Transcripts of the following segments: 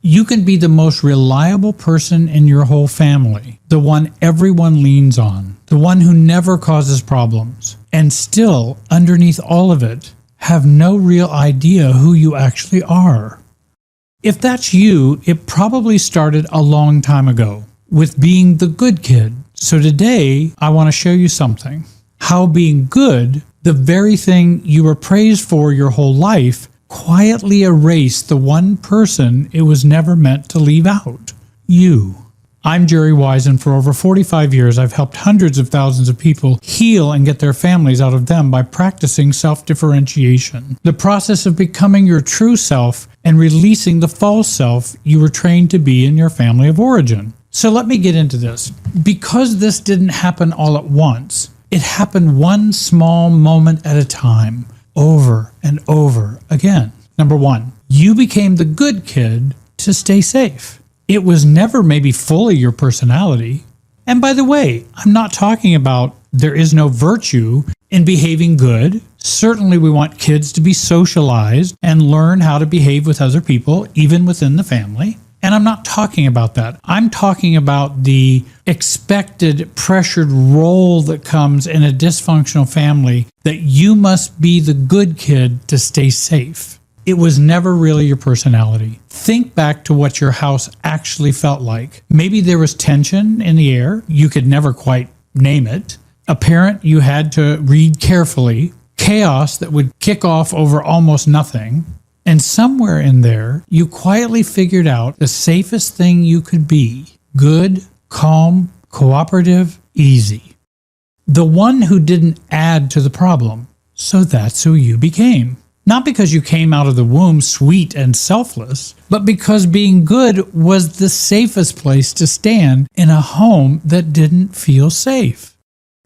You can be the most reliable person in your whole family, the one everyone leans on, the one who never causes problems, and still, underneath all of it, have no real idea who you actually are. If that's you, it probably started a long time ago with being the good kid. So today, I want to show you something. How being good, the very thing you were praised for your whole life, quietly erased the one person it was never meant to leave out. You. I'm Jerry Wise, and for over 45 years, I've helped hundreds of thousands of people heal and get their families out of them by practicing self-differentiation. The process of becoming your true self and releasing the false self you were trained to be in your family of origin. So let me get into this. Because this didn't happen all at once, it happened one small moment at a time, over and over again. Number one, you became the good kid to stay safe. It was never maybe fully your personality. And by the way, I'm not talking about there is no virtue in behaving good. Certainly we want kids to be socialized and learn how to behave with other people, even within the family. And I'm not talking about that. I'm talking about the expected pressured role that comes in a dysfunctional family, that you must be the good kid to stay safe. It was never really your personality. Think back to what your house actually felt like. Maybe there was tension in the air. You could never quite name it. A parent you had to read carefully. Chaos that would kick off over almost nothing. And somewhere in there, you quietly figured out the safest thing you could be. Good, calm, cooperative, easy. The one who didn't add to the problem. So that's who you became. Not because you came out of the womb sweet and selfless, but because being good was the safest place to stand in a home that didn't feel safe.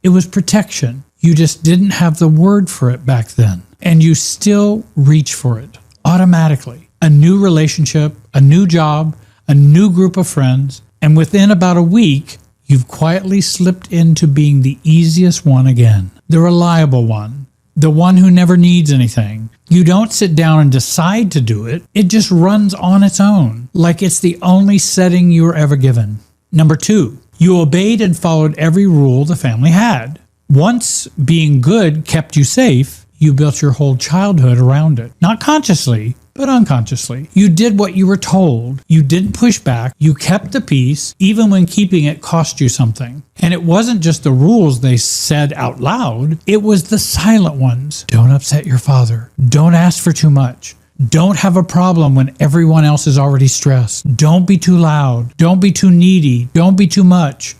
It was protection. You just didn't have the word for it back then. And you still reach for it. Automatically. A new relationship, a new job, a new group of friends, and within about a week, you've quietly slipped into being the easiest one again. The reliable one. The one who never needs anything. You don't sit down and decide to do it. It just runs on its own, like it's the only setting you were ever given. Number two, you obeyed and followed every rule the family had. Once being good kept you safe, you built your whole childhood around it. Not consciously, but unconsciously. You did what you were told. You didn't push back. You kept the peace, even when keeping it cost you something. And it wasn't just the rules they said out loud. It was the silent ones. Don't upset your father. Don't ask for too much. Don't have a problem when everyone else is already stressed. Don't be too loud. Don't be too needy. Don't be too much.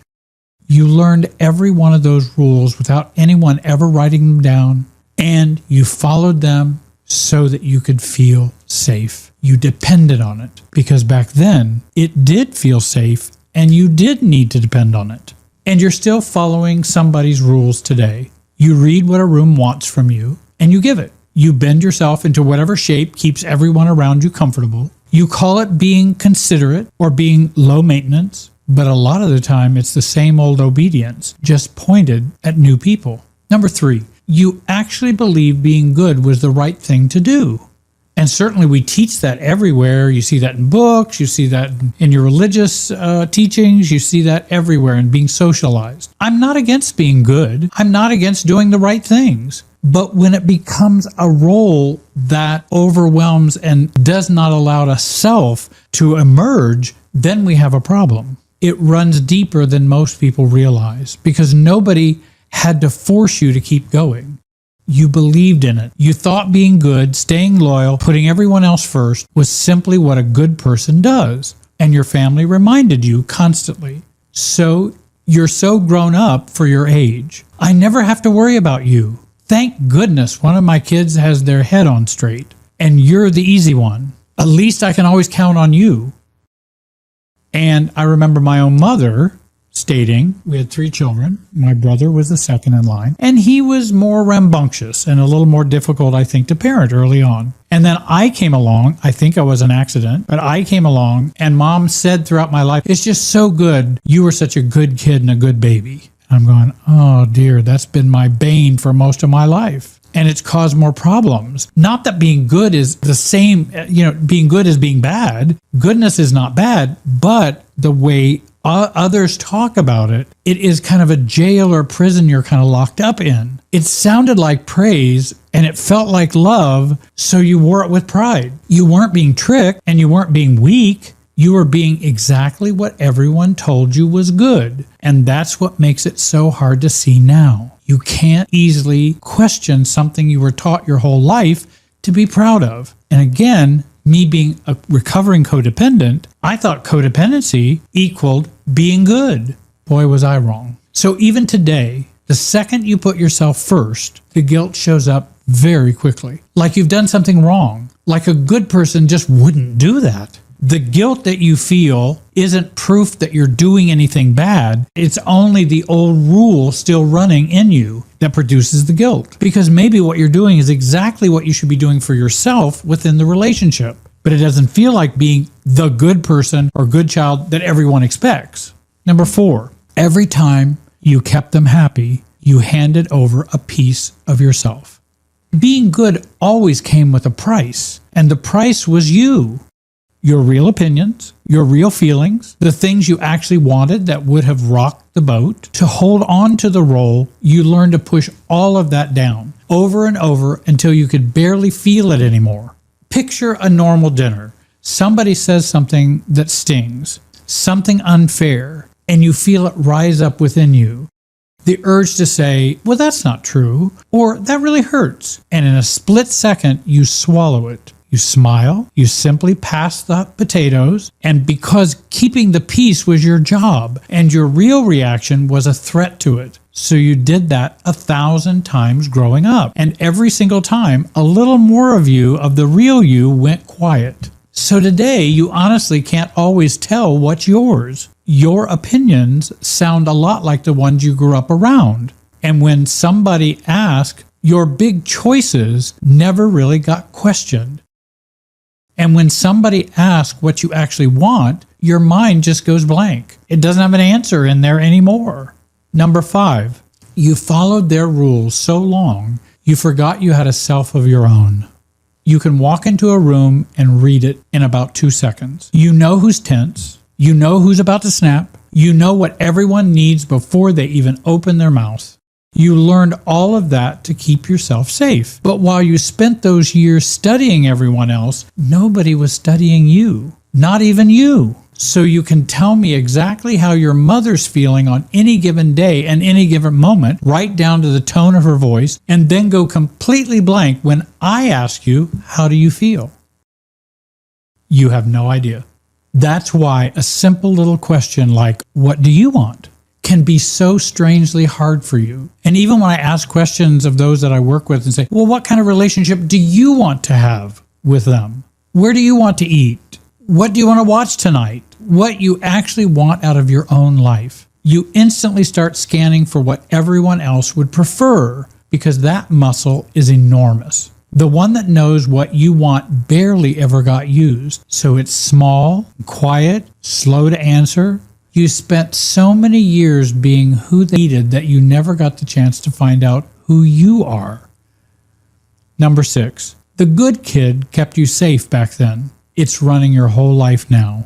You learned every one of those rules without anyone ever writing them down. And you followed them so that you could feel safe. You depended on it because back then it did feel safe and you did need to depend on it. And you're still following somebody's rules today. You read what a room wants from you and you give it. You bend yourself into whatever shape keeps everyone around you comfortable. You call it being considerate or being low maintenance, but a lot of the time it's the same old obedience, just pointed at new people. Number three, you actually believe being good was the right thing to do. And certainly we teach that everywhere. You see that in books, you see that in your religious teachings, you see that everywhere in being socialized. I'm not against being good. I'm not against doing the right things. But when it becomes a role that overwhelms and does not allow a self to emerge, then we have a problem. It runs deeper than most people realize because nobody had to force you to keep going. You believed in it. You thought being good, staying loyal, putting everyone else first was simply what a good person does. And your family reminded you constantly. So you're so grown up for your age. I never have to worry about you. Thank goodness one of my kids has their head on straight. And you're the easy one. At least I can always count on you. And I remember my own mother stating, we had 3 children. My brother was the second in line, and he was more rambunctious and a little more difficult, I think, to parent early on. And then I came along. I think I was an accident, but I came along and mom said throughout my life, it's just so good. You were such a good kid and a good baby. I'm going, oh dear, that's been my bane for most of my life. and it's caused more problems. Not that being good is the same, being good is being bad. Goodness is not bad, but the way others talk about it, it is kind of a jail or prison you're kind of locked up in. It sounded like praise and it felt like love, so you wore it with pride. You weren't being tricked and you weren't being weak. You were being exactly what everyone told you was good. And that's what makes it so hard to see now. You can't easily question something you were taught your whole life to be proud of. And again, me being a recovering codependent, I thought codependency equaled being good. Boy, was I wrong. So even today, the second you put yourself first, the guilt shows up very quickly. Like you've done something wrong. Like a good person just wouldn't do that. The guilt that you feel isn't proof that you're doing anything bad. It's only the old rule still running in you that produces the guilt. Because maybe what you're doing is exactly what you should be doing for yourself within the relationship. But it doesn't feel like being the good person or good child that everyone expects. Number 4, every time you kept them happy, you handed over a piece of yourself. Being good always came with a price, and the price was you. Your real opinions, your real feelings, the things you actually wanted that would have rocked the boat. To hold on to the role, you learned to push all of that down over and over until you could barely feel it anymore. Picture a normal dinner. Somebody says something that stings, something unfair, and you feel it rise up within you. The urge to say, well, that's not true, or that really hurts. And in a split second, you swallow it. You smile, you simply pass the potatoes, and because keeping the peace was your job, and your real reaction was a threat to it. So you did that 1,000 times growing up, and every single time, a little more of you, of the real you, went quiet. So today, you honestly can't always tell what's yours. Your opinions sound a lot like the ones you grew up around. And when somebody asks, your big choices never really got questioned. And when somebody asks what you actually want, your mind just goes blank. It doesn't have an answer in there anymore. Number 5, you followed their rules so long, you forgot you had a self of your own. You can walk into a room and read it in about 2 seconds. You know who's tense. You know who's about to snap. You know what everyone needs before they even open their mouth. You learned all of that to keep yourself safe. But while you spent those years studying everyone else, nobody was studying you. Not even you. So you can tell me exactly how your mother's feeling on any given day and any given moment, right down to the tone of her voice, and then go completely blank when I ask you, how do you feel? You have no idea. That's why a simple little question like, what do you want? Can be so strangely hard for you. And even when I ask questions of those that I work with and say, well, what kind of relationship do you want to have with them? Where do you want to eat? What do you want to watch tonight? What you actually want out of your own life. You instantly start scanning for what everyone else would prefer because that muscle is enormous. The one that knows what you want barely ever got used. So it's small, quiet, slow to answer. You spent so many years being who they needed that you never got the chance to find out who you are. Number 6, the good kid kept you safe back then. It's running your whole life now.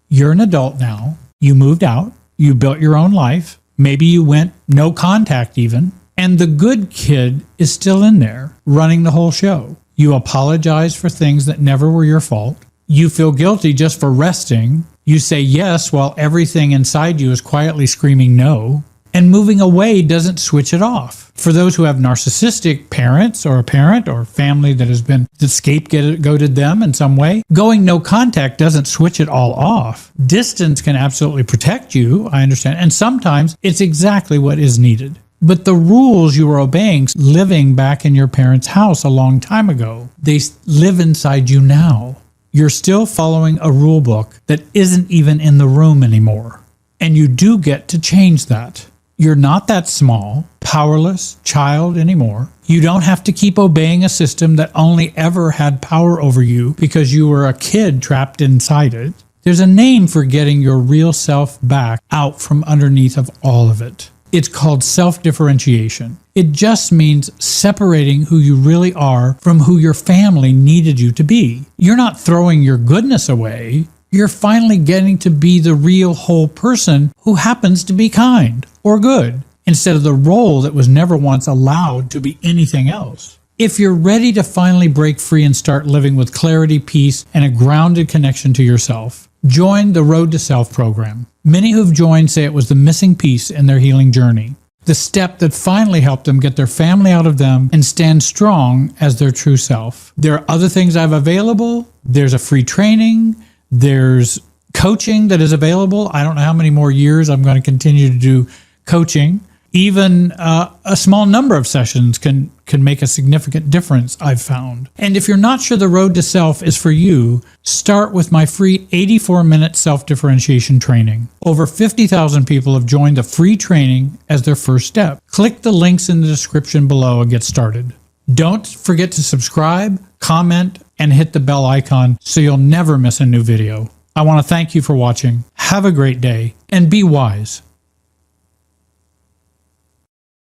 You're an adult now. You moved out. You built your own life. Maybe you went no contact even. And the good kid is still in there, running the whole show. You apologize for things that never were your fault. You feel guilty just for resting. You say yes while everything inside you is quietly screaming no. And moving away doesn't switch it off. For those who have narcissistic parents or a parent or family that has been scapegoated them in some way, going no contact doesn't switch it all off. Distance can absolutely protect you, I understand, and sometimes it's exactly what is needed. But the rules you were obeying living back in your parents' house a long time ago, they live inside you now. You're still following a rule book that isn't even in the room anymore. And you do get to change that. You're not that small, powerless child anymore. You don't have to keep obeying a system that only ever had power over you because you were a kid trapped inside it. There's a name for getting your real self back out from underneath of all of it. It's called self-differentiation. It just means separating who you really are from who your family needed you to be. You're not throwing your goodness away. You're finally getting to be the real whole person who happens to be kind or good, instead of the role that was never once allowed to be anything else. If you're ready to finally break free and start living with clarity, peace, and a grounded connection to yourself, join the Road to Self program. Many who've joined say it was the missing piece in their healing journey, the step that finally helped them get their family out of them and stand strong as their true self. There are other things I have available. There's a free training. There's coaching that is available. I don't know how many more years I'm going to continue to do coaching. Even a small number of sessions can make a significant difference, I've found. And if you're not sure the Road to Self is for you, start with my free 84-minute self-differentiation training. Over 50,000 people have joined the free training as their first step. Click the links in the description below and get started. Don't forget to subscribe, comment, and hit the bell icon so you'll never miss a new video. I want to thank you for watching. Have a great day and be wise.